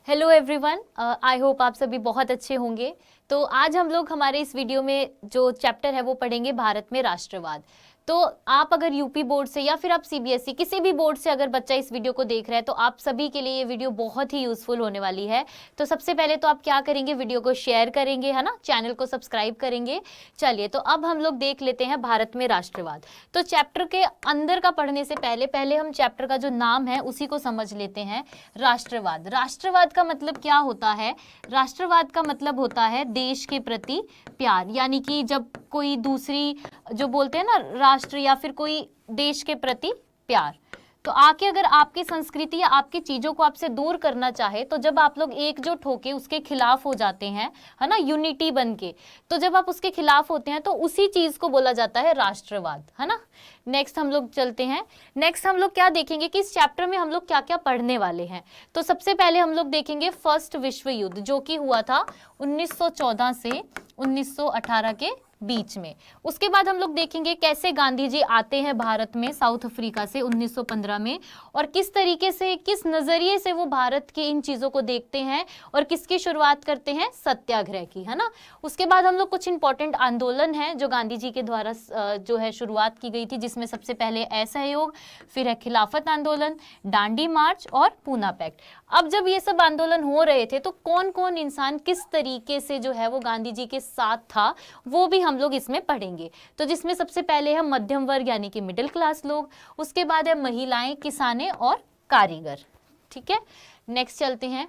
Hello everyone, I hope आप सभी बहुत अच्छे होंगे। तो आज हम लोग हमारे इस वीडियो में जो चैप्टर है वो पढ़ेंगे भारत में राष्ट्रवाद। तो आप अगर यूपी बोर्ड से या फिर आप सीबीएसई किसी भी बोर्ड से अगर बच्चा इस वीडियो को देख रहा है तो आप सभी के लिए ये वीडियो बहुत ही यूजफुल होने वाली है। तो सबसे पहले तो आप क्या करेंगे, वीडियो को शेयर करेंगे, है ना, चैनल को सब्सक्राइब करेंगे। चलिए, तो अब हम लोग देख लेते हैं भारत में राष्ट्रवाद। तो चैप्टर के अंदर का पढ़ने से पहले हम चैप्टर का जो नाम है उसी को समझ लेते हैं। राष्ट्रवाद, राष्ट्रवाद का मतलब क्या होता है? राष्ट्रवाद का मतलब होता है देश के प्रति प्यार, यानी कि जब कोई दूसरी जो बोलते हैं ना राष्ट्र या फिर कोई देश के प्रति प्यार, तो आके अगर आपकी संस्कृति या आपकी चीजों को आपसे दूर करना चाहे तो जब आप लोग एकजुट होके उसके खिलाफ हो जाते हैं, है ना, यूनिटी बन के, तो जब आप उसके खिलाफ होते हैं तो उसी चीज को बोला जाता है राष्ट्रवाद, है ना। नेक्स्ट हम लोग चलते हैं। नेक्स्ट हम लोग क्या देखेंगे कि इस चैप्टर में हम लोग क्या क्या पढ़ने वाले हैं। तो सबसे पहले हम लोग देखेंगे फर्स्ट विश्व युद्ध, जो कि हुआ था 1914 से 1918 के बीच में। उसके बाद हम लोग देखेंगे कैसे गांधी जी आते हैं भारत में साउथ अफ्रीका से 1915 में, और किस तरीके से, किस नजरिए से वो भारत की इन चीजों को देखते हैं और किसकी शुरुआत करते हैं, सत्याग्रह की, है ना। उसके बाद हम लोग कुछ इंपॉर्टेंट आंदोलन है जो गांधी जी के द्वारा जो है शुरुआत की गई थी, जिसमें सबसे पहले असहयोग, फिर है खिलाफत आंदोलन, दांडी मार्च और पूना पैक्ट। अब जब ये सब आंदोलन हो रहे थे तो कौन कौन इंसान किस तरीके से जो है वो गांधी जी के साथ था, वो भी हम लोग इसमें पढ़ेंगे। तो जिसमें सबसे पहले है मध्यम वर्ग यानी कि मिडिल क्लास लोग, उसके बाद है महिलाएं, किसानें और कारीगर। ठीक है, नेक्स्ट चलते हैं।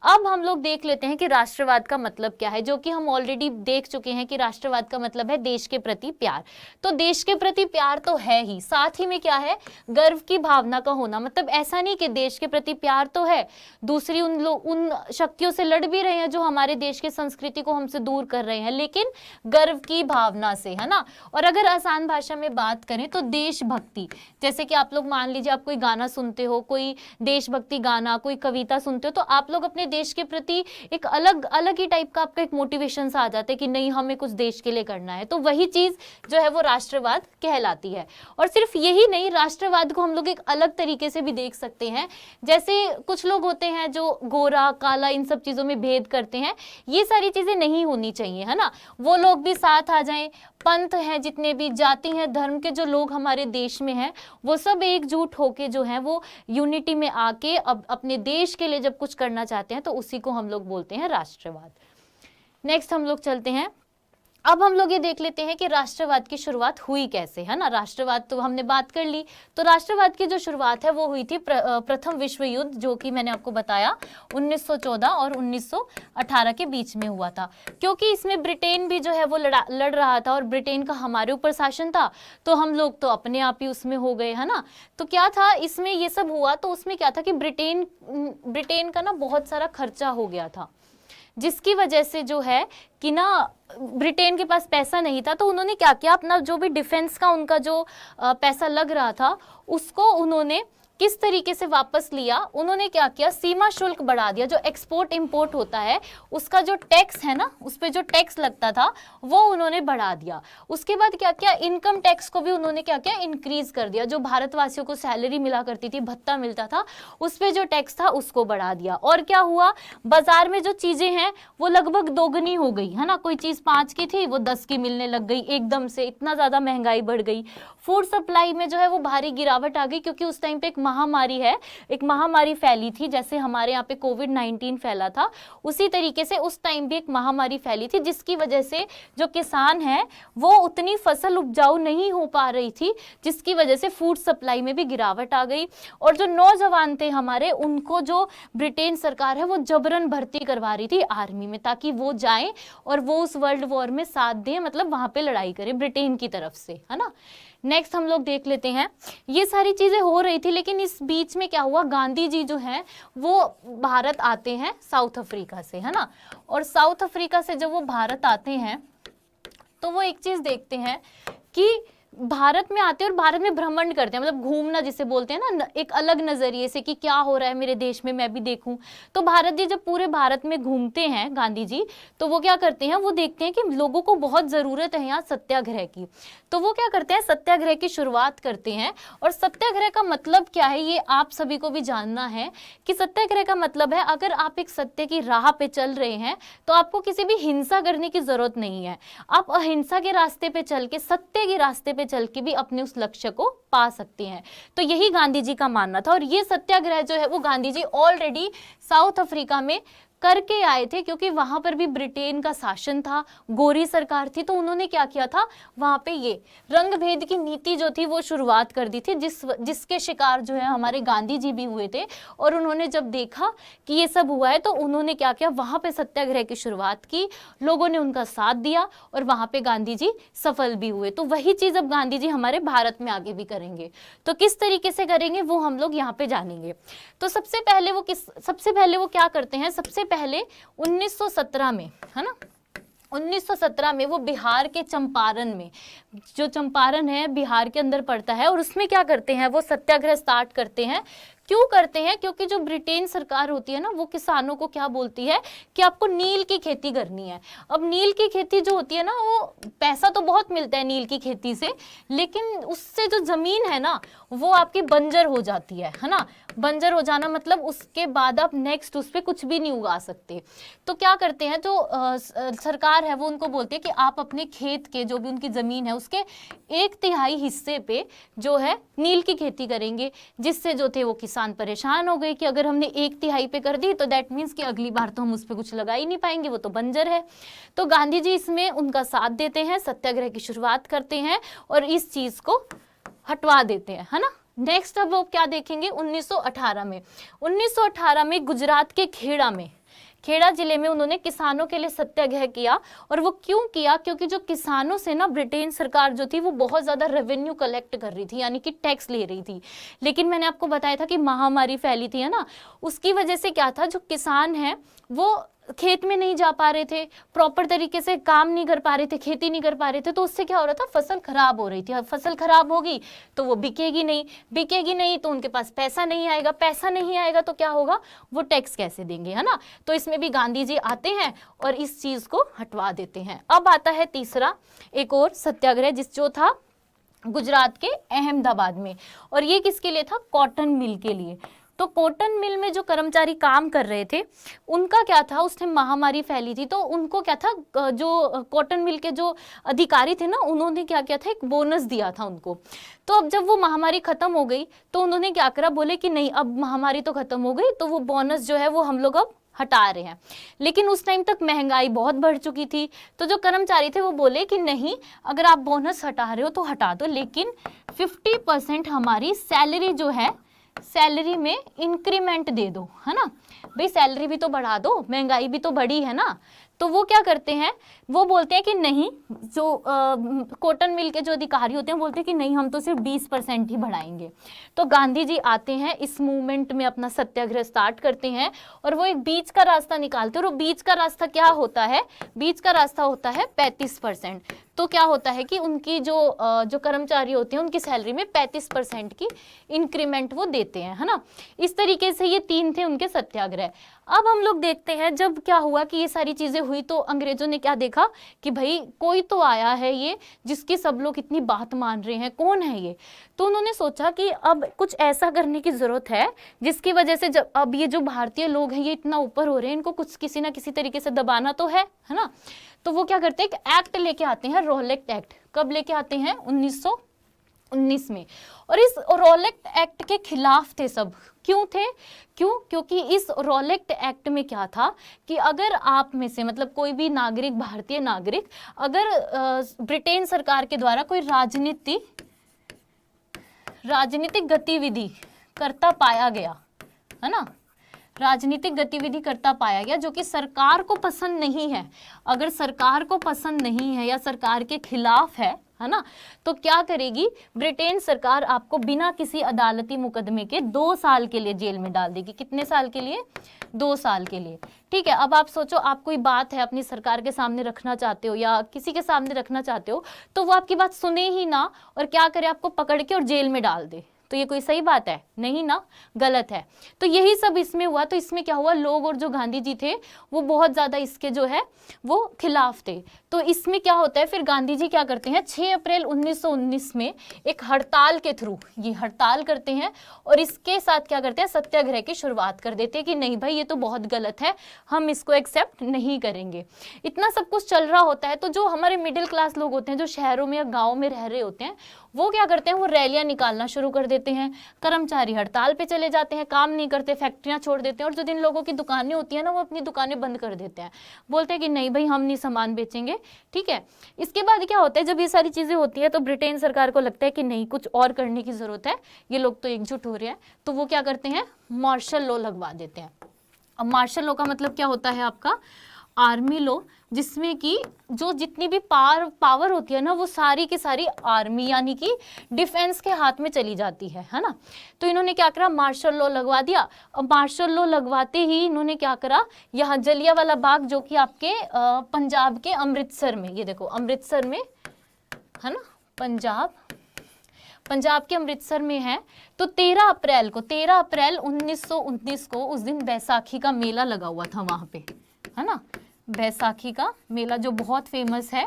अब हम लोग देख लेते हैं कि राष्ट्रवाद का मतलब क्या है, जो कि हम ऑलरेडी देख चुके हैं कि राष्ट्रवाद का मतलब है देश के प्रति प्यार। तो देश के प्रति प्यार तो है ही, साथ ही में क्या है, गर्व की भावना का होना। मतलब ऐसा नहीं कि देश के प्रति प्यार तो है, दूसरी उन शक्तियों से लड़ भी रहे हैं जो हमारे देश की संस्कृति को हमसे दूर कर रहे हैं, लेकिन गर्व की भावना से, है ना। और अगर आसान भाषा में बात करें तो देशभक्ति, जैसे कि आप लोग मान लीजिए आप कोई गाना सुनते हो, कोई देशभक्ति गाना, कोई कविता सुनते हो, तो आप लोग अपने देश के प्रति एक अलग अलग ही टाइप का आपका एक मोटिवेशन सा आ जाता है कि नहीं, हमें कुछ देश के लिए करना है। तो वही चीज जो है वो राष्ट्रवाद कहलाती है। और सिर्फ यही नहीं, राष्ट्रवाद को हम लोग एक अलग तरीके से भी देख सकते हैं। जैसे कुछ लोग होते हैं जो गोरा काला इन सब चीजों में भेद करते हैं, ये सारी चीजें नहीं होनी चाहिए, है ना। वो लोग भी साथ आ जाएं, पंथ हैं, जितने भी जाति हैं, धर्म के जो लोग हमारे देश में हैं, वो सब एकजुट होके जो है वो यूनिटी में आके अब अपने देश के लिए जब कुछ करना चाहते हैं तो उसी को हम लोग बोलते हैं राष्ट्रवाद। नेक्स्ट हम लोग चलते हैं। अब हम लोग ये देख लेते हैं कि राष्ट्रवाद की शुरुआत हुई कैसे, है ना। राष्ट्रवाद तो हमने बात कर ली। तो राष्ट्रवाद की जो शुरुआत है वो हुई थी प्रथम विश्व युद्ध, जो कि मैंने आपको बताया 1914 और 1918 के बीच में हुआ था। क्योंकि इसमें ब्रिटेन भी जो है वो लड़ रहा था और ब्रिटेन का हमारे ऊपर शासन था, तो हम लोग तो अपने आप ही उसमें हो गए, है ना। तो क्या था इसमें, ये सब हुआ तो उसमें क्या था कि ब्रिटेन का ना बहुत सारा खर्चा हो गया था, जिसकी वजह से जो है कि ना ब्रिटेन के पास पैसा नहीं था। तो उन्होंने क्या किया, अपना जो भी डिफेंस का उनका जो पैसा लग रहा था उसको उन्होंने किस तरीके से वापस लिया, उन्होंने क्या किया, सीमा शुल्क बढ़ा दिया। जो एक्सपोर्ट इंपोर्ट होता है उसका जो टैक्स है ना, उस पर जो टैक्स लगता था वो उन्होंने बढ़ा दिया। उसके बाद क्या किया, इनकम टैक्स को भी उन्होंने क्या किया, इंक्रीज कर दिया। जो भारतवासियों को सैलरी मिला करती थी, भत्ता मिलता था, उस पर जो टैक्स था उसको बढ़ा दिया। और क्या हुआ, बाजार में जो चीजें हैं वो लगभग दोगुनी हो गई, है ना। कोई चीज 5 की थी वो 10 की मिलने लग गई, एकदम से इतना ज्यादा महंगाई बढ़ गई। फूड सप्लाई में जो है वो भारी गिरावट आ गई, क्योंकि उस टाइम पे एक महामारी फैली थी। जैसे हमारे यहाँ पे कोविड-19 फैला था, उसी तरीके से उस टाइम भी एक महामारी फैली थी, जिसकी वजह से जो किसान है वो उतनी फसल उपजाऊ नहीं हो पा रही थी, जिसकी वजह से फूड सप्लाई में भी गिरावट आ गई। और जो नौजवान थे हमारे, उनको जो ब्रिटेन सरकार है वो जबरन भर्ती करवा रही थी आर्मी में, ताकि वो जाएं और वो उस वर्ल्ड वॉर में साथ दें, मतलब वहां पे लड़ाई करें ब्रिटेन की तरफ से, है ना। नेक्स्ट हम लोग देख लेते हैं। ये सारी चीजें हो रही थी, लेकिन इस बीच में क्या हुआ, गांधी जी जो हैं वो भारत आते हैं साउथ अफ्रीका से, है ना। और साउथ अफ्रीका से जब वो भारत आते हैं तो वो एक चीज देखते हैं कि भारत में आते हैं और भारत में भ्रमण करते हैं, मतलब घूमना जिसे बोलते हैं ना, एक अलग नजरिए से कि क्या हो रहा है मेरे देश में, मैं भी देखूं। तो भारत जी जब पूरे भारत में घूमते हैं गांधी जी, तो वो क्या करते हैं, वो देखते हैं कि लोगों को बहुत जरूरत है यहाँ सत्याग्रह की। तो वो क्या करते हैं, सत्याग्रह की शुरुआत करते हैं। और सत्याग्रह का मतलब क्या है ये आप सभी को भी जानना है कि सत्याग्रह का मतलब है, अगर आप एक सत्य की राह पे चल रहे हैं तो आपको किसी भी हिंसा करने की जरूरत नहीं है। आप अहिंसा के रास्ते पे चल के, सत्य के रास्ते पे चल के भी अपने उस लक्ष्य को पा सकते हैं। तो यही गांधी जी का मानना था। और ये सत्याग्रह जो है वो Gandhi ji already south Africa में करके आए थे, क्योंकि वहां पर भी ब्रिटेन का शासन था, गोरी सरकार थी। तो उन्होंने क्या किया था, वहां पे ये रंग भेद की नीति जो थी वो शुरुआत कर दी थी, जिसके शिकार जो है हमारे गांधी जी भी हुए थे। और उन्होंने जब देखा कि ये सब हुआ है तो उन्होंने क्या किया, वहां पे सत्याग्रह की शुरुआत की, लोगों ने उनका साथ दिया और वहां पे गांधी जी सफल भी हुए। तो वही चीज अब गांधी जी हमारे भारत में आगे भी करेंगे। तो किस तरीके से करेंगे वो हम लोग यहाँ पे जानेंगे। तो सबसे पहले वो क्या करते हैं, सबसे पहले 1917 में, है ना, 1917 में वो बिहार के चंपारण में, जो चंपारण है बिहार के अंदर पड़ता है, और उसमें क्या करते हैं, वो सत्याग्रह स्टार्ट करते हैं। क्यों करते हैं, क्योंकि जो ब्रिटेन सरकार होती है ना, वो किसानों को क्या बोलती है कि आपको नील की खेती करनी है। अब नील की खेती जो होती है ना, वो पैसा तो बहुत मिलता है नील की खेती से, लेकिन उससे जो जमीन है ना वो आपकी बंजर हो जाती है ना। बंजर हो जाना मतलब उसके बाद आप नेक्स्ट उस पर कुछ भी नहीं उगा सकते। तो क्या करते हैं, जो सरकार है वो उनको बोलती है कि आप अपने खेत के, जो भी उनकी जमीन है उसके 1/3 हिस्से पे जो है नील की खेती करेंगे। जिससे जो थे वो किसान परेशान हो गए कि अगर हमने 1/3 पे कर दी तो दैट मीन्स कि अगली बार तो हम उस पर कुछ लगा ही नहीं पाएंगे, वो तो बंजर है। तो गांधी जी इसमें उनका साथ देते हैं, सत्याग्रह की शुरुआत करते हैं और इस चीज को हटवा देते हैं, है ना। नेक्स्ट अब वो क्या देखेंगे, 1918 में गुजरात के खेड़ा जिले में उन्होंने किसानों के लिए सत्याग्रह किया। और वो क्यों किया, क्योंकि जो किसानों से ना ब्रिटेन सरकार जो थी वो बहुत ज्यादा रेवेन्यू कलेक्ट कर रही थी, यानी कि टैक्स ले रही थी। लेकिन मैंने आपको बताया था कि महामारी फैली थी, है ना, उसकी वजह से क्या था, जो किसान है वो खेत में नहीं जा पा रहे थे, प्रॉपर तरीके से काम नहीं कर पा रहे थे, खेती नहीं कर पा रहे थे। तो उससे क्या हो रहा था, फसल खराब हो रही थी। अब फसल खराब होगी तो वो बिकेगी नहीं तो उनके पास पैसा नहीं आएगा तो क्या होगा, वो टैक्स कैसे देंगे, है ना। तो इसमें भी गांधी जी आते हैं और इस चीज को हटवा देते हैं। अब आता है तीसरा एक और सत्याग्रह, जो था गुजरात के अहमदाबाद में, और ये किसके लिए था, कॉटन मिल के लिए। तो कॉटन मिल में जो कर्मचारी काम कर रहे थे उनका क्या था, उस टाइम महामारी फैली थी, तो उनको क्या था, जो कॉटन मिल के जो अधिकारी थे ना उन्होंने क्या किया था, एक बोनस दिया था उनको। तो अब जब वो महामारी खत्म हो गई तो उन्होंने क्या करा, बोले कि नहीं अब महामारी तो खत्म हो गई तो वो बोनस जो है वो हम लोग अब हटा रहे हैं। लेकिन उस टाइम तक महंगाई बहुत बढ़ चुकी थी, तो जो कर्मचारी थे वो बोले कि नहीं, अगर आप बोनस हटा रहे हो तो हटा दो, लेकिन 50% हमारी सैलरी जो है, सैलरी में इंक्रीमेंट दे दो, है ना। भाई सैलरी भी तो बढ़ा दो, महंगाई भी तो बढ़ी है ना। तो वो क्या करते हैं, वो बोलते हैं कि नहीं, जो कॉटन मिल के जो अधिकारी होते हैं बोलते हैं कि नहीं, हम तो सिर्फ 20% ही बढ़ाएंगे। तो गांधी जी आते हैं, इस मूवमेंट में अपना सत्याग्रह स्टार्ट करते हैं और वो एक बीच का रास्ता निकालते हैं। और बीच का रास्ता क्या होता है, बीच का रास्ता होता है 35%। तो क्या होता है कि उनकी जो कर्मचारी होते हैं उनकी सैलरी में 35% की इंक्रीमेंट वो देते हैं, है ना। इस तरीके से ये 3 थे उनके सत्याग्रह। अब हम लोग देखते हैं जब क्या हुआ कि ये सारी चीजें हुई तो अंग्रेजों ने क्या देखा कि भाई कोई तो आया है ये जिसकी सब लोग इतनी बात मान रहे हैं, कौन है ये। तो उन्होंने सोचा कि अब कुछ ऐसा करने की जरूरत है जिसकी वजह से जब अब ये जो भारतीय लोग हैं ये इतना ऊपर हो रहे हैं, इनको कुछ किसी ना किसी तरीके से दबाना तो है ना। तो वो क्या करते हैं, एक एक्ट लेके आते हैं, रोलेक्ट एक्ट। कब लेके आते हैं, 1919 में। और इस रोलेक्ट एक्ट के खिलाफ थे सब। क्योंकि इस रोलेक्ट एक्ट में क्या था कि अगर आप में से मतलब कोई भी नागरिक, भारतीय नागरिक, अगर ब्रिटेन सरकार के द्वारा कोई राजनीतिक गतिविधि करता पाया गया, है ना, राजनीतिक गतिविधि करता पाया गया जो कि सरकार को पसंद नहीं है, अगर सरकार को पसंद नहीं है या सरकार के खिलाफ है है ना। तो क्या करेगी ब्रिटेन सरकार, आपको बिना किसी अदालती मुकदमे के 2 साल के लिए जेल में डाल देगी। कितने साल के लिए? 2 साल के लिए। ठीक है, अब आप सोचो, आप कोई बात है अपनी सरकार के सामने रखना चाहते हो या किसी के सामने रखना चाहते हो, तो वो आपकी बात सुने ही ना और क्या करे, आपको पकड़ के और जेल में डाल दे। तो ये कोई सही बात है? नहीं ना, गलत है। तो यही सब इसमें हुआ। तो इसमें क्या हुआ, लोग और जो गांधी जी थे वो बहुत ज्यादा इसके जो है वो खिलाफ थे। तो इसमें क्या होता है, फिर गांधी जी क्या करते हैं, 6 अप्रैल 1919 में एक हड़ताल के थ्रू ये हड़ताल करते हैं और इसके साथ क्या करते हैं, सत्याग्रह की शुरुआत कर देते हैं कि नहीं भाई ये तो बहुत गलत है, हम इसको एक्सेप्ट नहीं करेंगे। इतना सब कुछ चल रहा होता है, तो जो हमारे मिडिल क्लास लोग होते हैं, जो शहरों में या गाँव में रह रहे होते हैं, वो क्या करते हैं, वो रैलियां निकालना शुरू कर देते हैं। कर्मचारी हड़ताल पे चले जाते हैं, काम नहीं करते, फैक्ट्रियां छोड़ देते हैं, और जो जिन लोगों की दुकानें होती हैं ना, वो अपनी दुकानें बंद कर देते हैं, बोलते हैं कि नहीं भाई हम नहीं सामान बेचेंगे। ठीक है, इसके बाद क्या होता है, जब ये सारी चीजें होती है तो ब्रिटेन सरकार को लगता है कि नहीं कुछ और करने की जरूरत है, ये लोग तो एकजुट हो रहे हैं, तो वो क्या करते हैं, मार्शल लॉ लगवा देते हैं। अब मार्शल लॉ का मतलब क्या होता है आपका, आर्मी लॉ, जिसमें कि जो जितनी भी पावर होती है ना, वो सारी की सारी आर्मी यानी कि डिफेंस के हाथ में चली जाती है ना। तो इन्होंने क्या करा, मार्शल लॉ लगवा दिया। अब मार्शल लॉ लगवाते ही इन्होंने क्या करा, यहाँ जलियांवाला बाग जो कि आपके पंजाब के अमृतसर में, ये देखो अमृतसर में है ना, पंजाब के अमृतसर में है। तो 13 अप्रैल 1919 को उस दिन बैसाखी का मेला लगा हुआ था वहां पे, है ना, बैसाखी का मेला जो बहुत फेमस है,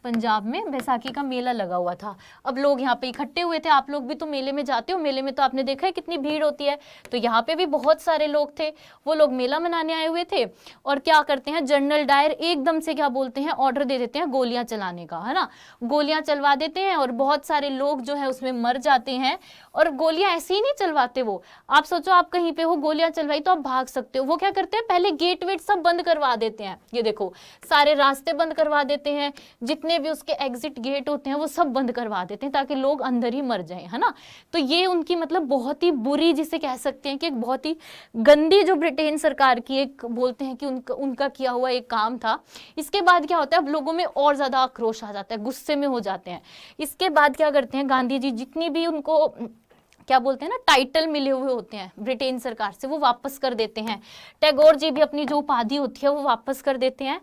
पंजाब में बैसाखी का मेला लगा हुआ था। अब लोग यहाँ पे इकट्ठे हुए थे, आप लोग भी तो मेले में जाते हो, मेले में तो आपने देखा है कितनी भीड़ होती है, तो यहाँ पे भी बहुत सारे लोग थे, वो लोग मेला मनाने आए हुए थे। और क्या करते हैं, जनरल डायर एकदम से क्या बोलते हैं, ऑर्डर दे देते हैं गोलियां चलाने का, है ना, गोलियां चलवा देते हैं और बहुत सारे लोग जो है उसमें मर जाते हैं। और गोलियां ऐसे ही नहीं चलवाते वो, आप सोचो आप कहीं पे हो, गोलियां चलवाई तो आप भाग सकते हो, वो क्या करते हैं, पहले गेट वेट सब बंद करवा देते हैं। ये देखो सारे रास्ते बंद करवा देते हैं, जितने भी उसके एग्जिट गेट होते हैं वो सब बंद करवा देते हैं ताकि लोग अंदर ही मर जाएं, है ना। तो ये उनकी मतलब बहुत ही बुरी, जिसे कह सकते हैं कि एक बहुत ही गंदी जो ब्रिटेन सरकार की एक बोलते हैं कि उनका किया हुआ एक काम था। इसके बाद क्या होता है, अब लोगों में और ज्यादा आक्रोश आ जाता है, गुस्से में हो जाते हैं। इसके बाद क्या करते हैं, गांधी जी जितनी भी उनको क्या बोलते हैं ना टाइटल मिले हुए होते हैं ब्रिटेन सरकार से, वो वापस कर देते हैं। टैगोर जी भी अपनी जो उपाधि होती है वो वापस कर देते हैं।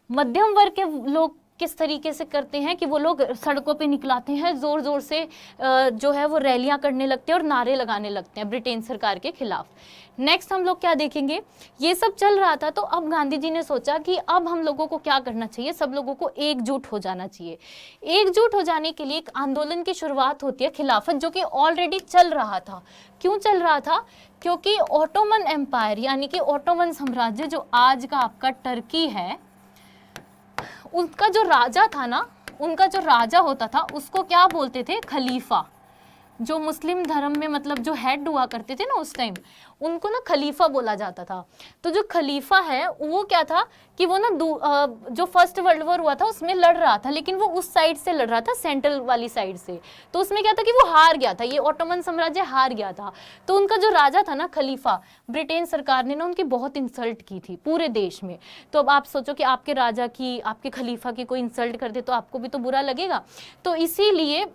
मध्यम वर्ग के लोग किस तरीके से करते हैं कि वो लोग सड़कों पे निकलाते हैं, जोर जोर से जो है वो रैलियां करने लगते हैं और नारे लगाने लगते हैं ब्रिटेन सरकार के खिलाफ। नेक्स्ट हम लोग क्या देखेंगे, ये सब चल रहा था, तो अब गांधी जी ने सोचा कि अब हम लोगों को क्या करना चाहिए, सब लोगों को एकजुट हो जाना चाहिए। एकजुट हो जाने के लिए एक आंदोलन की शुरुआत होती है खिलाफत, जो कि ऑलरेडी चल रहा था। क्यों चल रहा था, क्योंकि ऑटोमन एम्पायर यानी कि ऑटोमन साम्राज्य जो आज का आपका टर्की है, उनका जो राजा था ना, उनका जो राजा होता था उसको क्या बोलते थे, खलीफा। जो मुस्लिम धर्म में मतलब जो हेड हुआ करते थे ना उस टाइम, उनको ना खलीफा बोला जाता था। तो जो खलीफा है वो क्या था कि वो ना जो फर्स्ट वर्ल्ड वॉर हुआ था उसमें लड़ रहा था, लेकिन वो उस साइड से लड़ रहा था, सेंट्रल वाली साइड से। तो उसमें क्या था कि वो हार गया था, ये ऑटोमन साम्राज्य हार गया था। तो उनका जो राजा था ना खलीफा, ब्रिटेन सरकार ने ना उनकी बहुत इंसल्ट की थी पूरे देश में। तो अब आप सोचो कि आपके राजा की, आपके खलीफा की कोई इंसल्ट कर दे तो आपको भी तो बुरा लगेगा। तो इसीलिए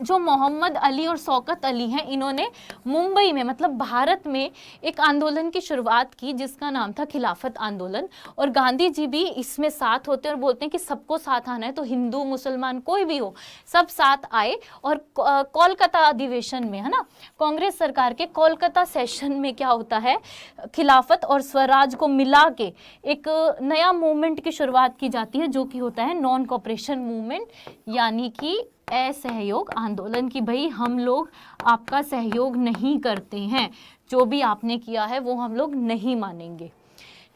जो मोहम्मद अली और शौकत अली हैं, इन्होंने मुंबई में मतलब भारत में एक आंदोलन की शुरुआत की जिसका नाम था खिलाफत आंदोलन। और गांधी जी भी इसमें साथ होते हैं और बोलते हैं कि सबको साथ आना है, तो हिंदू मुसलमान कोई भी हो सब साथ आए। और कोलकाता अधिवेशन में, है ना, कांग्रेस सरकार के कोलकाता सेशन में क्या होता है, खिलाफत और स्वराज को मिला के एक नया मूवमेंट की शुरुआत की जाती है, जो कि होता है नॉन कोऑपरेशन मूवमेंट, यानी कि असहयोग आंदोलन। की भाई हम लोग आपका सहयोग नहीं करते हैं, जो भी आपने किया है वो हम लोग नहीं मानेंगे।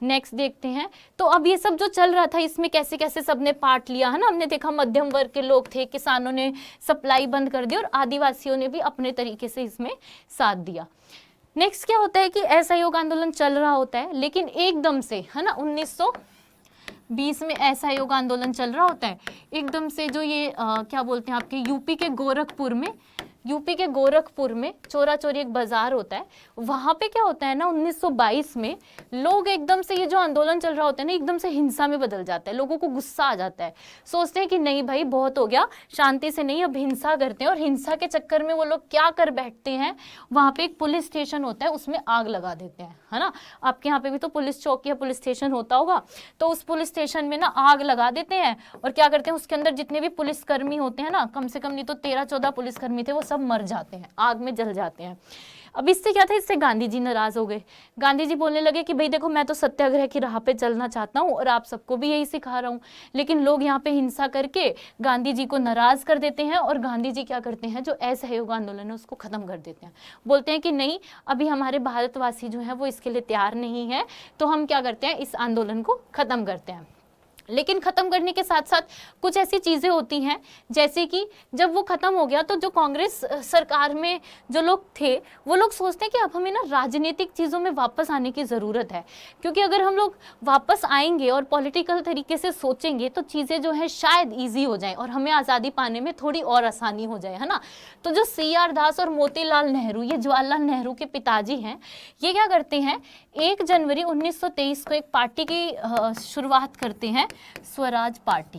नेक्स्ट देखते हैं। तो अब ये सब जो चल रहा था इसमें कैसे कैसे सबने पार्ट लिया, है ना। हमने देखा मध्यम वर्ग के लोग थे, किसानों ने सप्लाई बंद कर दी और आदिवासियों ने भी अपने तरीके से इसमें साथ दिया। नेक्स्ट क्या होता है कि असहयोग आंदोलन चल रहा होता है, लेकिन एकदम से, है ना, 1920 में असहयोग आंदोलन चल रहा होता है। एकदम से जो ये क्या बोलते हैं आपके यूपी के गोरखपुर में यूपी के गोरखपुर में चोरा चोरी एक बाजार होता है, वहां पे क्या होता है ना 1922 में लोग एकदम से, ये जो आंदोलन चल रहा होता है ना, एकदम से हिंसा में बदल जाता है, लोगों को गुस्सा आ जाता है, सोचते हैं कि नहीं भाई बहुत हो गया, शांति से नहीं अब हिंसा करते हैं, और हिंसा के चक्कर में वो लोग क्या कर बैठते हैं, वहां पे एक पुलिस स्टेशन होता है उसमें आग लगा देते हैं, है ना। आपके यहाँ पे भी तो पुलिस चौकी या पुलिस स्टेशन होता होगा, तो उस पुलिस स्टेशन में ना आग लगा देते हैं, और क्या करते हैं उसके अंदर जितने भी पुलिसकर्मी होते हैं ना, कम से कम नहीं तो 13-14 पुलिसकर्मी थे, वो सब मर जाते हैं, आग में जल जाते हैं। अब इससे क्या था, इससे गांधी जी नाराज हो गए। गांधी जी बोलने लगे कि भाई देखो मैं तो सत्याग्रह की राह पे चलना चाहता हूँ और आप सबको भी यही सिखा रहा हूँ, लेकिन लोग यहाँ पे हिंसा करके गांधी जी को नाराज कर देते हैं, और गांधी जी क्या करते हैं, जो असहयोग आंदोलन है उसको खत्म कर देते हैं। बोलते हैं कि नहीं, अभी हमारे भारतवासी जो है वो इसके लिए तैयार नहीं है, तो हम क्या करते हैं, इस आंदोलन को खत्म करते हैं। लेकिन खत्म करने के साथ साथ कुछ ऐसी चीजें होती हैं, जैसे कि जब वो खत्म हो गया तो जो कांग्रेस सरकार में जो लोग थे वो लोग सोचते हैं कि अब हमें ना राजनीतिक चीज़ों में वापस आने की ज़रूरत है, क्योंकि अगर हम लोग वापस आएंगे और पॉलिटिकल तरीके से सोचेंगे तो चीज़ें जो है शायद ईजी हो जाए और हमें आज़ादी पाने में थोड़ी और आसानी हो जाए, है ना। तो जो CR दास और मोतीलाल नेहरू, ये जवाहरलाल नेहरू के पिताजी हैं, ये क्या करते हैं, 1 जनवरी 1923 को एक पार्टी की शुरुआत करते हैं, स्वराज पार्टी,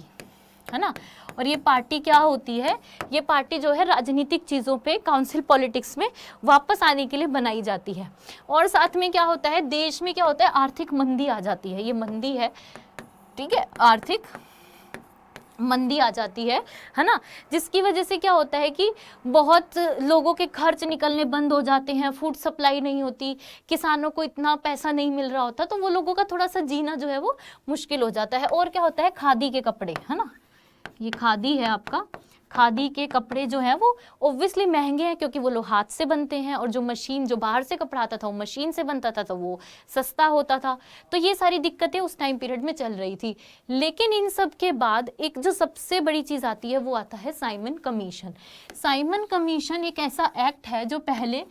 है ना। और ये पार्टी क्या होती है, ये पार्टी जो है राजनीतिक चीज़ों पे, काउंसिल पॉलिटिक्स में वापस आने के लिए बनाई जाती है। और साथ में क्या होता है, देश में क्या होता है, आर्थिक मंदी आ जाती है, ये मंदी है, ठीक है, आर्थिक मंदी आ जाती है ना, जिसकी वजह से क्या होता है कि बहुत लोगों के खर्च निकलने बंद हो जाते हैं, फूड सप्लाई नहीं होती, किसानों को इतना पैसा नहीं मिल रहा होता, तो वो लोगों का थोड़ा सा जीना जो है वो मुश्किल हो जाता है। और क्या होता है, खादी के कपड़े, है ना, ये खादी है आपका, खादी के कपड़े जो हैं वो ऑब्वियसली महंगे हैं क्योंकि वो लोग हाथ से बनते हैं, और जो मशीन, जो बाहर से कपड़ा आता था वो मशीन से बनता था, तो वो सस्ता होता था। तो ये सारी दिक्कतें उस टाइम पीरियड में चल रही थी। लेकिन इन सब के बाद एक जो सबसे बड़ी चीज़ आती है वो आता है साइमन कमीशन। साइमन कमीशन एक ऐसा एक्ट है जो पहले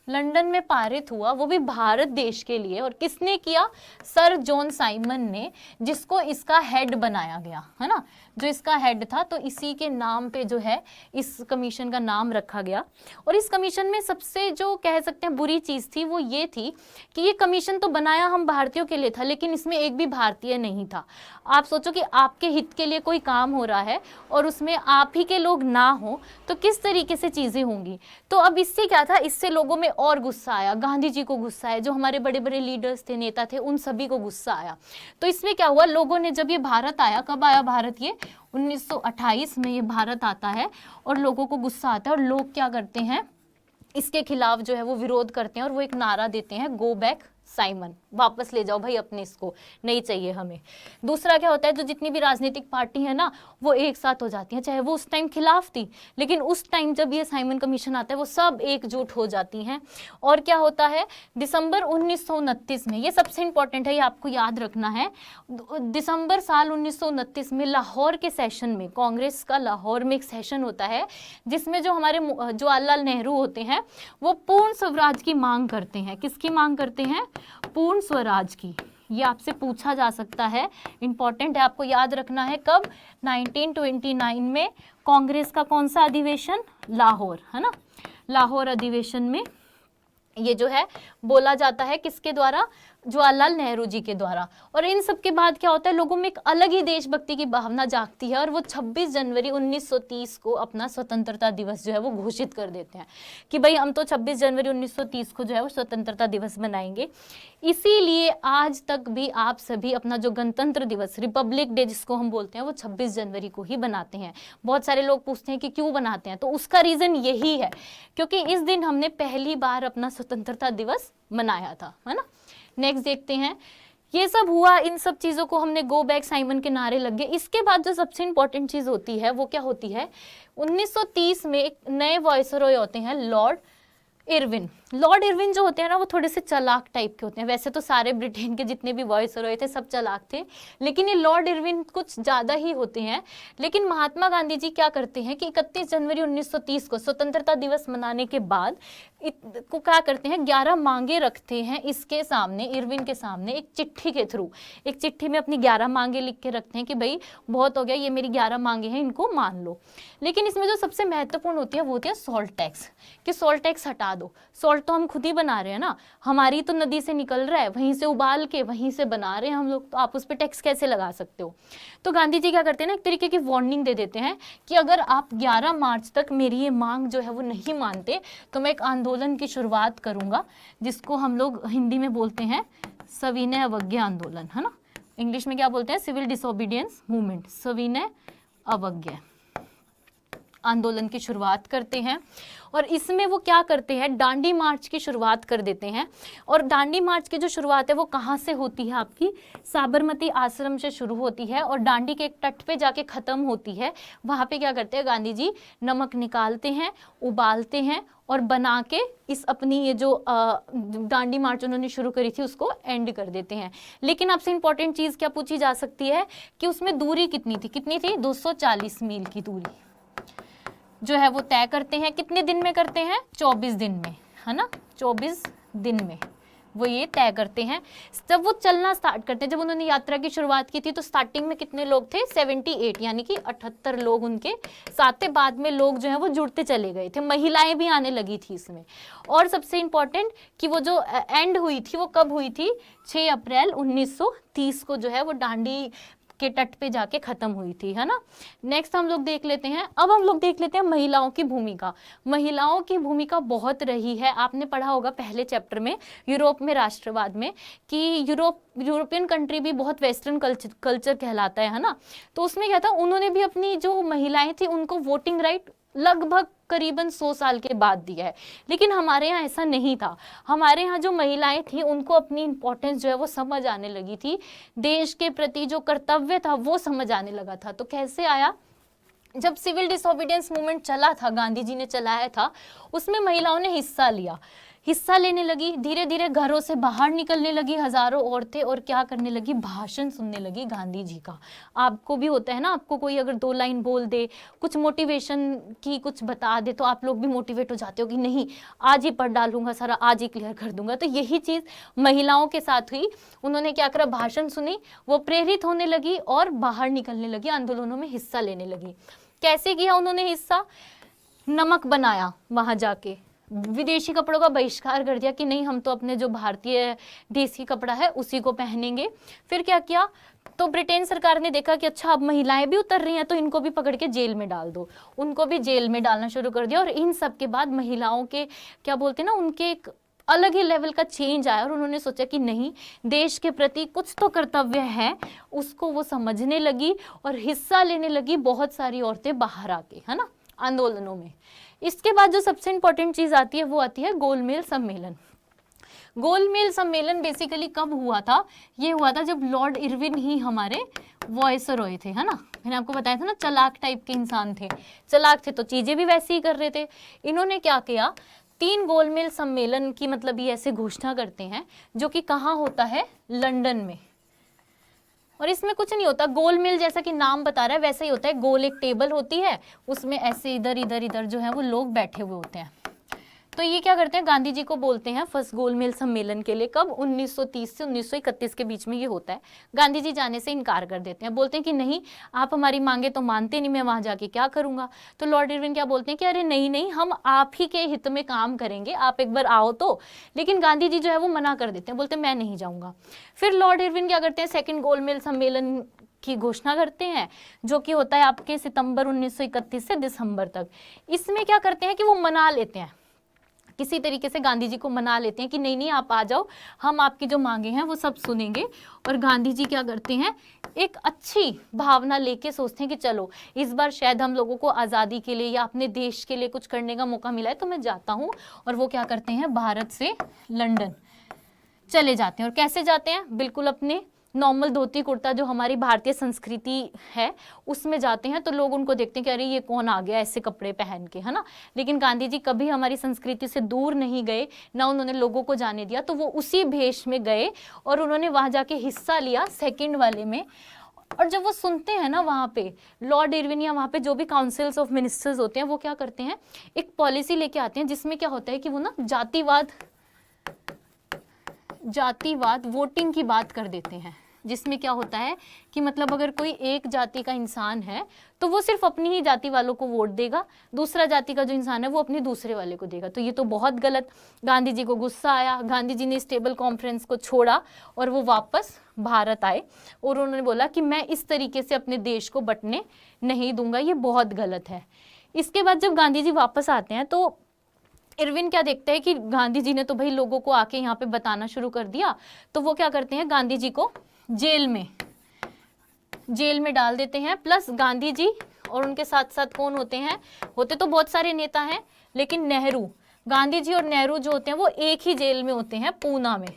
लंदन में पारित हुआ, वो भी भारत देश के लिए। और किसने किया, सर जॉन साइमन ने, जिसको इसका हेड बनाया गया, है ना, जो इसका हेड था, तो इसी के नाम पे जो है इस कमीशन का नाम रखा गया। और इस कमीशन में सबसे जो कह सकते हैं बुरी चीज़ थी वो ये थी कि ये कमीशन तो बनाया हम भारतीयों के लिए था, लेकिन इसमें एक भी भारतीय नहीं था। आप सोचो कि आपके हित के लिए कोई काम हो रहा है और उसमें आप ही के लोग ना हो तो किस तरीके से चीज़ें होंगी। तो अब इससे क्या था, इससे लोगों में और गुस्सा आया, गांधी जी को गुस्सा आया, जो हमारे बड़े बड़े लीडर्स थे, नेता थे, उन सभी को गुस्सा आया। तो इसमें क्या हुआ, लोगों ने, जब ये भारत आया, कब आया भारत, ये 1928 में ये भारत आता है, और लोगों को गुस्सा आता है और लोग क्या करते हैं, इसके खिलाफ जो है वो विरोध करते हैं और वो एक नारा देते हैं, गो बैक साइमन, वापस ले जाओ भाई अपने, इसको नहीं चाहिए हमें। दूसरा क्या होता है, जो जितनी भी राजनीतिक पार्टी है ना वो एक साथ हो जाती हैं, चाहे वो उस टाइम खिलाफ थी, लेकिन उस टाइम जब ये साइमन कमीशन आता है वो सब एकजुट हो जाती हैं। और क्या होता है, दिसंबर 1929 में, ये सबसे इंपॉर्टेंट है, ये आपको याद रखना है, दिसंबर साल 1929 में लाहौर के सेशन में, कांग्रेस का लाहौर में एक सेशन होता है, जिसमें जो हमारे जवाहरलाल नेहरू होते हैं वो पूर्ण स्वराज की मांग करते हैं। किसकी मांग करते हैं, पूर्ण स्वराज की। ये आपसे पूछा जा सकता है, इंपॉर्टेंट है, आपको याद रखना है। कब, 1929 में कांग्रेस का कौन सा अधिवेशन, लाहौर, है ना, लाहौर अधिवेशन में ये जो है बोला जाता है, किसके द्वारा, जवाहरलाल नेहरू जी के द्वारा। और इन सब के बाद क्या होता है, लोगों में एक अलग ही देशभक्ति की भावना जागती है और वो 26 जनवरी 1930 को अपना स्वतंत्रता दिवस जो है वो घोषित कर देते हैं कि भाई हम तो 26 जनवरी 1930 को जो है वो स्वतंत्रता दिवस मनाएंगे। इसीलिए आज तक भी आप सभी अपना जो गणतंत्र दिवस, रिपब्लिक डे जिसको हम बोलते हैं, वो 26 जनवरी को ही बनाते हैं। बहुत सारे लोग पूछते हैं कि क्यों बनाते हैं, तो उसका रीज़न यही है क्योंकि इस दिन हमने पहली बार अपना स्वतंत्रता दिवस मनाया था, है ना। नेक्स्ट देखते हैं, ये सब हुआ, इन सब चीज़ों को हमने गो बैक साइमन के नारे लग गए। इसके बाद जो सबसे इंपॉर्टेंट चीज़ होती है वो क्या होती है, 1930 में एक नए वॉइसरॉय होते हैं, लॉर्ड इरविन। लॉर्ड इरविन जो होते हैं ना वो थोड़े से चालाक टाइप के होते हैं। वैसे तो सारे ब्रिटेन के जितने भी वॉइसरॉय थे सब चालाक थे, लेकिन ये लॉर्ड इरविन कुछ ज़्यादा ही होते हैं। लेकिन महात्मा गांधी जी क्या करते हैं कि 31 जनवरी 1930 को स्वतंत्रता दिवस मनाने के बाद को क्या करते हैं, 11 मांगे रखते हैं इसके सामने, इरविन के सामने, एक चिट्ठी के थ्रू। एक चिट्ठी में अपनी 11 मांगे लिख के रखते हैं कि भाई बहुत हो गया, ये मेरी 11 मांगे हैं, इनको मान लो। लेकिन इसमें जो सबसे महत्वपूर्ण होती है वो होती है सॉल्ट टैक्स, कि सॉल्ट टैक्स हटा दो। सॉल्ट तो हम खुद ही बना रहे हैं ना, हमारी तो नदी से निकल रहा है, वहीं से उबाल के वहीं से बना रहे हैं हम लोग, तो आप उस पर टैक्स कैसे लगा सकते हो। तो गांधी जी क्या करते हैं ना, एक तरीके की वार्निंग दे देते हैं कि अगर आप 11 मार्च तक मेरी ये मांग जो है वो नहीं मानते तो मैं एक आंदोलन की शुरुआत करूंगा, जिसको हम लोग हिंदी में बोलते हैं सविनय अवज्ञा आंदोलन, है ना। इंग्लिश में क्या बोलते हैं, सिविल डिसोबीडियंस मूवमेंट, सविनय अवज्ञा आंदोलन की शुरुआत करते हैं। और इसमें वो क्या करते हैं, डांडी मार्च की शुरुआत कर देते हैं। और डांडी मार्च की जो शुरुआत है वो कहाँ से होती है, आपकी साबरमती आश्रम से शुरू होती है और डांडी के एक तट पे जाके ख़त्म होती है। वहाँ पे क्या करते हैं गांधी जी, नमक निकालते हैं, उबालते हैं और बना के इस अपनी ये जो डांडी मार्च उन्होंने शुरू करी थी उसको एंड कर देते हैं। लेकिन आपसे इंपॉर्टेंट चीज़ क्या पूछी जा सकती है कि उसमें दूरी कितनी थी 240 मील की दूरी जो है वो तय करते हैं। कितने दिन में करते हैं, 24 दिन में, है ना, 24 दिन में वो ये तय करते हैं। जब वो चलना स्टार्ट करते हैं, जब उन्होंने यात्रा की शुरुआत की थी तो स्टार्टिंग में कितने लोग थे, 78, यानी कि 78 लोग उनके साथ थे। बाद में लोग जो है वो जुड़ते चले गए थे, महिलाएं भी आने लगी थी इसमें। और सबसे इम्पोर्टेंट कि वो जो एंड हुई थी वो कब हुई थी, 6 अप्रैल 1930 को जो है वो डांडी के तट पे जाके खत्म हुई थी, है ना। नेक्स्ट हम लोग देख लेते हैं, अब हम लोग देख लेते हैं महिलाओं की भूमिका। महिलाओं की भूमिका बहुत रही है, आपने पढ़ा होगा पहले चैप्टर में यूरोप में राष्ट्रवाद में कि यूरोपियन कंट्री भी बहुत वेस्टर्न कल्चर कहलाता है ना। तो उसमें क्या था, उन्होंने भी अपनी जो महिलाएं थी उनको वोटिंग राइट लगभग करीबन 100 साल के बाद दिया है। लेकिन हमारे यहाँ ऐसा नहीं था, हमारे यहाँ जो महिलाएं थी उनको अपनी इंपॉर्टेंस जो है वो समझ आने लगी थी, देश के प्रति जो कर्तव्य था वो समझ आने लगा था। तो कैसे आया, जब सिविल डिसोबीडियंस मूवमेंट चला था, गांधी जी ने चलाया था, उसमें महिलाओं ने हिस्सा लेने लगी। धीरे धीरे घरों से बाहर निकलने लगी हजारों औरतें, और क्या करने लगी, भाषण सुनने लगी गांधी जी का। आपको भी होता है ना, आपको कोई अगर 2 लाइन बोल दे, कुछ मोटिवेशन की कुछ बता दे, तो आप लोग भी मोटिवेट हो जाते हो कि नहीं आज ही पढ़ डालूंगा सारा, आज ही क्लियर कर दूंगा। तो यही चीज़ महिलाओं के साथ हुई। उन्होंने क्या करा, भाषण सुनी, वो प्रेरित होने लगी और बाहर निकलने लगी, आंदोलनों में हिस्सा लेने लगी। कैसे किया उन्होंने हिस्सा, नमक बनाया, वहाँ जाके विदेशी कपड़ों का बहिष्कार कर दिया कि नहीं हम तो अपने जो भारतीय देसी कपड़ा है उसी को पहनेंगे। फिर क्या किया, तो ब्रिटेन सरकार ने देखा कि अच्छा अब महिलाएं भी उतर रही हैं तो इनको भी पकड़ के जेल में डाल दो, उनको भी जेल में डालना शुरू कर दिया। और इन सब के बाद महिलाओं के क्या बोलते हैं ना, उनके एक अलग ही लेवल का चेंज आया और उन्होंने सोचा कि नहीं देश के प्रति कुछ तो कर्तव्य है, उसको वो समझने लगी और हिस्सा लेने लगी बहुत सारी औरतें बाहर आके, है ना, आंदोलनों में। इसके बाद जो सबसे इंपॉर्टेंट चीज आती है वो आती है गोलमेज सम्मेलन। गोलमेज सम्मेलन बेसिकली कब हुआ था, ये हुआ था जब लॉर्ड इरविन ही हमारे वॉइसरॉय थे, है ना। मैंने आपको बताया था ना चालाक टाइप के इंसान थे, चालाक थे तो चीजें भी वैसे ही कर रहे थे। इन्होंने क्या किया, 3 गोलमेज सम्मेलन की मतलब ये ऐसे घोषणा करते हैं जो कि कहाँ होता है, लंदन में। और इसमें कुछ नहीं होता, गोल मिल जैसा कि नाम बता रहा है वैसा ही होता है, गोल एक टेबल होती है, उसमें ऐसे इधर इधर इधर जो है वो लोग बैठे हुए होते हैं। तो ये क्या करते हैं, गांधी जी को बोलते हैं फर्स्ट गोलमेज सम्मेलन के लिए, कब 1930 से 1931 के बीच में ये होता है। गांधी जी जाने से इनकार कर देते हैं, बोलते हैं कि नहीं आप हमारी मांगे तो मानते नहीं, मैं वहां जाके क्या करूंगा। तो लॉर्ड इरविन क्या बोलते हैं कि अरे नहीं नहीं हम आप ही के हित में काम करेंगे, आप एक बार आओ तो। लेकिन गांधी जी जो है वो मना कर देते हैं, बोलते मैं नहीं जाऊंगा। फिर लॉर्ड इरविन क्या करते हैं, सेकेंड गोलमेज सम्मेलन की घोषणा करते हैं जो कि होता है आपके सितंबर 1931 से दिसंबर तक। इसमें क्या करते हैं कि वो मना लेते हैं, किसी तरीके से गांधी जी को मना लेते हैं कि नहीं नहीं आप आ जाओ, हम आपकी जो मांगे हैं वो सब सुनेंगे। और गांधी जी क्या करते हैं, एक अच्छी भावना लेके सोचते हैं कि चलो इस बार शायद हम लोगों को आज़ादी के लिए या अपने देश के लिए कुछ करने का मौका मिला है, तो मैं जाता हूँ। और वो क्या करते हैं, भारत से लंदन चले जाते हैं। और कैसे जाते हैं, बिल्कुल अपने नॉर्मल धोती कुर्ता जो हमारी भारतीय संस्कृति है उसमें जाते हैं तो लोग उनको देखते हैं कि अरे ये कौन आ गया ऐसे कपड़े पहन के, है ना। लेकिन गांधी जी कभी हमारी संस्कृति से दूर नहीं गए, ना उन्होंने लोगों को जाने दिया, तो वो उसी भेष में गए और उन्होंने वहां जाके हिस्सा लिया सेकंड वाले में। और जब वो सुनते हैं ना वहाँ पे लॉर्ड इरविन या वहाँ पे जो भी काउंसिल्स ऑफ मिनिस्टर्स होते हैं वो क्या करते हैं, एक पॉलिसी लेके आते हैं जिसमें क्या होता है कि वो ना जातिवाद वोटिंग की बात कर देते हैं। जिसमें क्या होता है कि मतलब अगर कोई एक जाति का इंसान है तो वो सिर्फ अपनी ही जाति वालों को वोट देगा, दूसरा जाति का जो इंसान है वो अपने दूसरे वाले को देगा। तो ये तो बहुत गलत। गांधी जी को गुस्सा आया, गांधी जी ने इस टेबल कॉन्फ्रेंस को छोड़ा और वो वापस भारत आए और उन्होंने बोला कि मैं इस तरीके से अपने देश को बंटने नहीं दूंगा, ये बहुत गलत है। इसके बाद जब गांधी जी वापस आते हैं तो इरविन क्या देखते हैं कि गांधी जी ने तो भाई लोगों को आके यहाँ पे बताना शुरू कर दिया, तो वो क्या करते हैं, गांधी जी को जेल में डाल देते हैं। प्लस गांधी जी और उनके साथ साथ कौन होते हैं, होते तो बहुत सारे नेता हैं लेकिन नेहरू, गांधी जी और नेहरू जो होते हैं वो एक ही जेल में होते हैं, पूना में,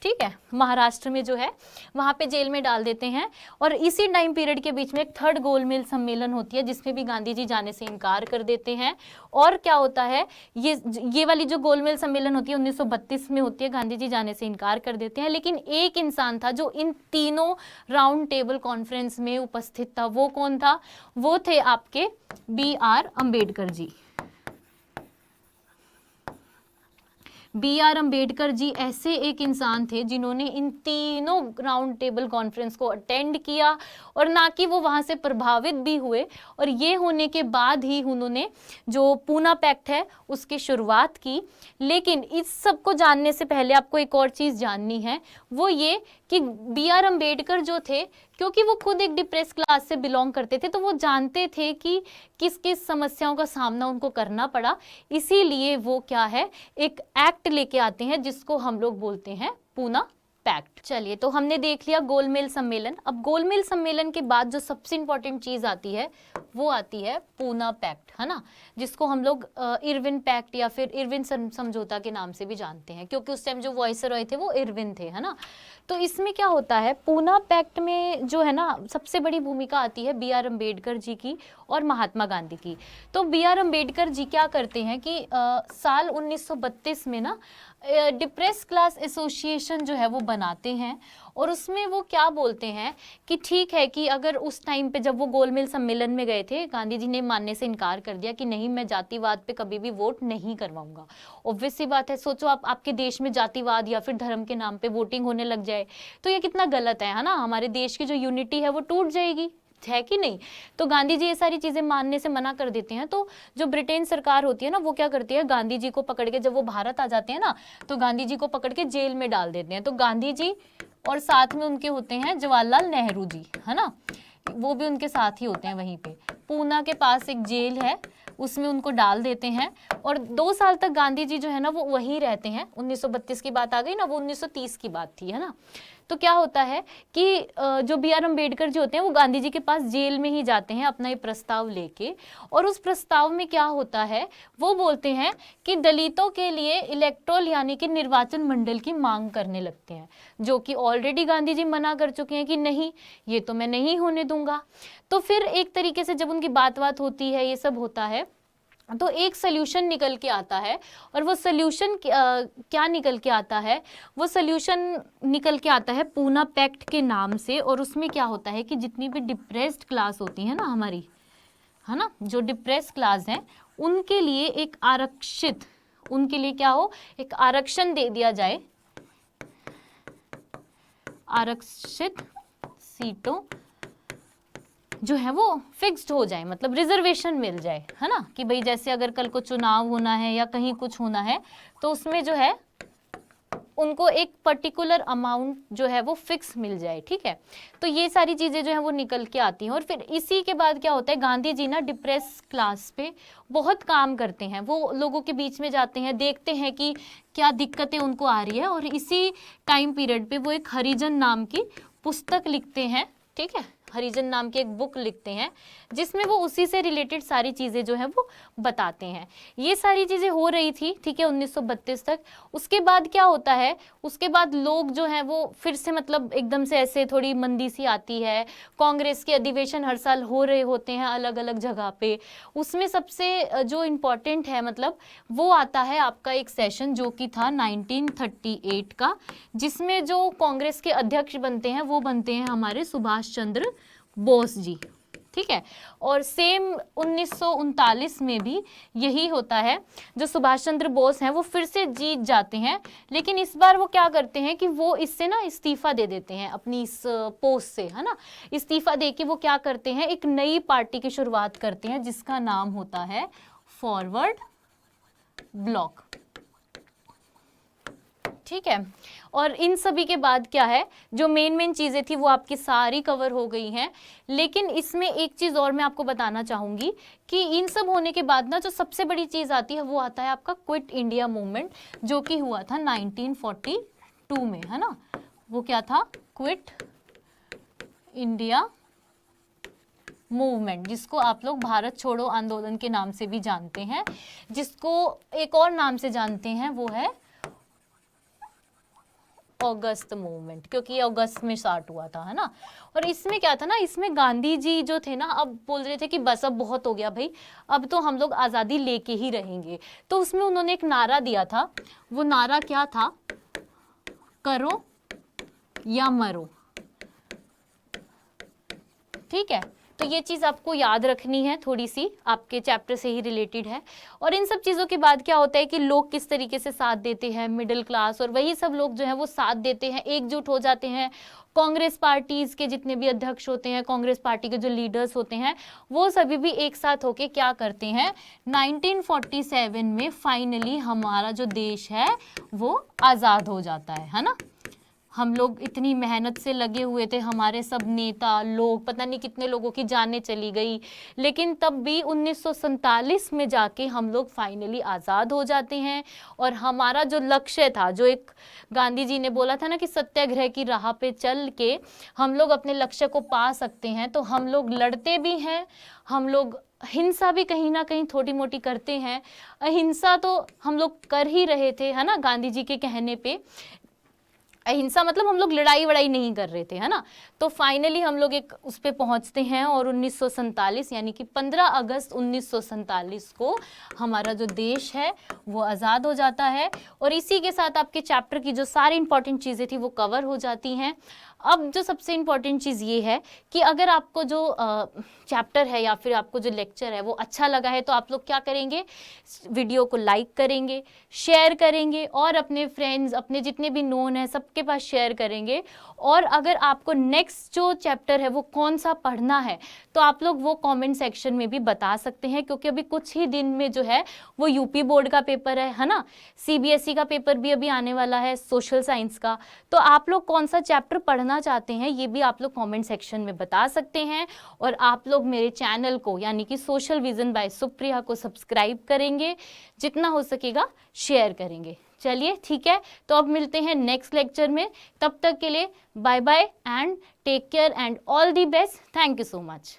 ठीक है, महाराष्ट्र में जो है वहां पे जेल में डाल देते हैं। और इसी टाइम पीरियड के बीच में एक थर्ड गोलमेज सम्मेलन होती है जिसमें भी गांधी जी जाने से इनकार कर देते हैं। और क्या होता है, ये वाली जो गोलमेज सम्मेलन होती है 1932 में होती है, गांधी जी जाने से इनकार कर देते हैं। लेकिन एक इंसान था जो इन तीनों राउंड टेबल कॉन्फ्रेंस में उपस्थित था, वो कौन था, वो थे आपके BR अम्बेडकर जी। BR अम्बेडकर जी ऐसे एक इंसान थे जिन्होंने इन तीनों राउंड टेबल कॉन्फ्रेंस को अटेंड किया और ना कि वो वहाँ से प्रभावित भी हुए। और ये होने के बाद ही उन्होंने जो पूना पैक्ट है उसकी शुरुआत की। लेकिन इस सब को जानने से पहले आपको एक और चीज़ जाननी है, वो ये कि BR अम्बेडकर जो थे, क्योंकि वो खुद एक डिप्रेस क्लास से बिलोंग करते थे, तो वो जानते थे कि किस किस समस्याओं का सामना उनको करना पड़ा। इसीलिए वो क्या है, एक एक्ट लेके आते हैं जिसको हम लोग बोलते हैं पूना पैक्ट। चलिए, तो हमने देख लिया गोलमेज सम्मेलन। अब गोलमेज सम्मेलन के बाद जो सबसे इंपॉर्टेंट चीज आती है वो आती है पूना पैक्ट, है ना, जिसको हम लोग इरविन पैक्ट या फिर इरविन समझौता के नाम से भी जानते हैं, क्योंकि उस टाइम जो वाइसरॉय थे वो इरविन थे, है ना। तो इसमें क्या होता है, पूना पैक्ट में जो है ना सबसे बड़ी भूमिका आती है BR अम्बेडकर जी की और महात्मा गांधी की। तो BR अम्बेडकर जी क्या करते हैं कि साल 1932 में ना डिप्रेस क्लास एसोसिएशन जो है वो बनाते हैं। और उसमें वो क्या बोलते हैं कि ठीक है कि अगर उस टाइम पे जब वो गोलमेज सम्मेलन में गए थे, गांधी जी ने मानने से इनकार कर दिया कि नहीं, मैं जातिवाद पे कभी भी वोट नहीं करवाऊंगा। ऑब्वियस सी बात है, सोचो आपके देश में जातिवाद या फिर धर्म के नाम पे वोटिंग होने लग जाए तो ये कितना गलत है ना। हमारे देश की जो यूनिटी है वो टूट जाएगी, है कि नहीं। तो गांधी जी ये सारी चीजें मानने से मना कर देते हैं। तो जो ब्रिटेन सरकार होती है ना वो क्या करती है, गांधी जी को पकड़ के, जब वो भारत आ जाते हैं ना तो गांधी जी को पकड़ के जेल में डाल देते हैं। तो गांधी जी और साथ में उनके होते हैं जवाहरलाल नेहरू जी, है ना, वो भी उनके साथ ही होते हैं। वहीं पे पूना के पास एक जेल है, उसमें उनको डाल देते हैं। और 2 साल तक गांधी जी जो है ना वो वहीं रहते हैं। 1932 की बात आ गई ना, वो 1930 की बात थी, है ना। तो क्या होता है कि जो BR अम्बेडकर जी होते हैं वो गांधी जी के पास जेल में ही जाते हैं अपना ये प्रस्ताव लेके। और उस प्रस्ताव में क्या होता है, वो बोलते हैं कि दलितों के लिए इलेक्टोरल यानी कि निर्वाचन मंडल की मांग करने लगते हैं, जो कि ऑलरेडी गांधी जी मना कर चुके हैं कि नहीं, ये तो मैं नहीं होने दूंगा। तो फिर एक तरीके से जब उनकी बात होती है, ये सब होता है, तो एक सोल्यूशन निकल के आता है। और वो सोल्यूशन क्या निकल के आता है, वो सोल्यूशन निकल के आता है पूना पैक्ट के नाम से। और उसमें क्या होता है कि जितनी भी डिप्रेस्ड क्लास होती है ना हमारी, है ना, जो डिप्रेस्ड क्लास हैं उनके लिए एक आरक्षित, उनके लिए क्या हो, एक आरक्षण दे दिया जाए, आरक्षित सीटों जो है वो फिक्स्ड हो जाए, मतलब रिजर्वेशन मिल जाए, है ना, कि भाई जैसे अगर कल को चुनाव होना है या कहीं कुछ होना है तो उसमें जो है उनको एक पर्टिकुलर अमाउंट जो है वो फिक्स मिल जाए, ठीक है। तो ये सारी चीजें जो है वो निकल के आती हैं। और फिर इसी के बाद क्या होता है, गांधी जी ना डिप्रेस क्लास पे बहुत काम करते हैं, वो लोगों के बीच में जाते हैं, देखते हैं कि क्या दिक्कतें उनको आ रही है। और इसी टाइम पीरियड पे वो एक हरिजन नाम की पुस्तक लिखते हैं, ठीक है, हरिजन नाम की एक बुक लिखते हैं जिसमें वो उसी से रिलेटेड सारी चीज़ें जो है वो बताते हैं। ये सारी चीज़ें हो रही थी, ठीक है, 1932 तक। उसके बाद क्या होता है, उसके बाद लोग जो हैं वो फिर से मतलब एकदम से ऐसे थोड़ी मंदी सी आती है। कांग्रेस के अधिवेशन हर साल हो रहे होते हैं अलग अलग जगह पे। उसमें सबसे जो इम्पोर्टेंट है मतलब वो आता है आपका एक सेशन जो कि था 1938 का, जिसमें जो कांग्रेस के अध्यक्ष बनते हैं वो बनते हैं हमारे सुभाष चंद्र बोस जी, ठीक है। और सेम 1939 में भी यही होता है, जो सुभाष चंद्र बोस हैं वो फिर से जीत जाते हैं, लेकिन इस बार वो क्या करते हैं कि वो इससे ना इस्तीफा दे देते हैं अपनी इस पोस्ट से, है ना। इस्तीफा दे के वो क्या करते हैं, एक नई पार्टी की शुरुआत करते हैं जिसका नाम होता है फॉरवर्ड ब्लॉक, ठीक है। और इन सभी के बाद क्या है, जो मेन चीज़ें थी वो आपकी सारी कवर हो गई हैं। लेकिन इसमें एक चीज़ और मैं आपको बताना चाहूँगी कि इन सब होने के बाद ना जो सबसे बड़ी चीज़ आती है वो आता है आपका क्विट इंडिया मूवमेंट, जो कि हुआ था 1942 में, है ना। वो क्या था, क्विट इंडिया मूवमेंट, जिसको आप लोग भारत छोड़ो आंदोलन के नाम से भी जानते हैं, जिसको एक और नाम से जानते हैं वो है अगस्त मूवमेंट, क्योंकि ये अगस्त में स्टार्ट हुआ था, है ना। और इसमें क्या था ना, इसमें गांधी जी जो थे ना, अब बोल रहे थे कि बस अब बहुत हो गया भाई, अब तो हम लोग आज़ादी लेके ही रहेंगे। तो उसमें उन्होंने एक नारा दिया था, वो नारा क्या था, करो या मरो, ठीक है। तो ये चीज़ आपको याद रखनी है, थोड़ी सी आपके चैप्टर से ही रिलेटेड है। और इन सब चीज़ों के बाद क्या होता है कि लोग किस तरीके से साथ देते हैं, मिडिल क्लास और वही सब लोग जो है वो साथ देते हैं, एकजुट हो जाते हैं। कांग्रेस पार्टीज के जितने भी अध्यक्ष होते हैं, कांग्रेस पार्टी के जो लीडर्स होते हैं, वो सभी भी एक साथ होके क्या करते हैं, 1947 में फाइनली हमारा जो देश है वो आज़ाद हो जाता है ना। हम लोग इतनी मेहनत से लगे हुए थे, हमारे सब नेता लोग, पता नहीं कितने लोगों की जानें चली गई, लेकिन तब भी 1947 में जाके हम लोग फाइनली आज़ाद हो जाते हैं। और हमारा जो लक्ष्य था, जो एक गांधी जी ने बोला था ना कि सत्याग्रह की राह पे चल के हम लोग अपने लक्ष्य को पा सकते हैं, तो हम लोग लड़ते भी हैं, हम लोग हिंसा भी कहीं ना कहीं थोड़ी मोटी करते हैं। अहिंसा तो हम लोग कर ही रहे थे, है ना, गांधी जी के कहने पे। अहिंसा मतलब हम लोग लड़ाई वड़ाई नहीं कर रहे थे, है ना। तो फाइनली हम लोग एक उस पे पहुंचते हैं और 1947 यानी कि 15 अगस्त 1947 को हमारा जो देश है वो आज़ाद हो जाता है। और इसी के साथ आपके चैप्टर की जो सारी इंपॉर्टेंट चीज़ें थी वो कवर हो जाती हैं। अब जो सबसे इम्पॉर्टेंट चीज़ ये है कि अगर आपको जो चैप्टर है या फिर आपको जो लेक्चर है वो अच्छा लगा है, तो आप लोग क्या करेंगे, वीडियो को लाइक करेंगे, शेयर करेंगे और अपने फ्रेंड्स, अपने जितने भी नोन है सबके पास शेयर करेंगे। और अगर आपको नेक्स्ट जो चैप्टर है वो कौन सा पढ़ना है, तो आप लोग वो कमेंट सेक्शन में भी बता सकते हैं, क्योंकि अभी कुछ ही दिन में जो है वो यूपी बोर्ड का पेपर है ना, सीबीएसई का पेपर भी अभी आने वाला है, सोशल साइंस का। तो आप लोग कौन सा चैप्टर पढ़ना चाहते हैं ये भी आप लोग कमेंट सेक्शन में बता सकते हैं। और आप लोग मेरे चैनल को यानी कि सोशल विजन बाय सुप्रिया को सब्सक्राइब करेंगे, जितना हो सकेगा शेयर करेंगे। चलिए ठीक है, तो अब मिलते हैं नेक्स्ट लेक्चर में। तब तक के लिए bye bye and take care and all the best. Thank you so much.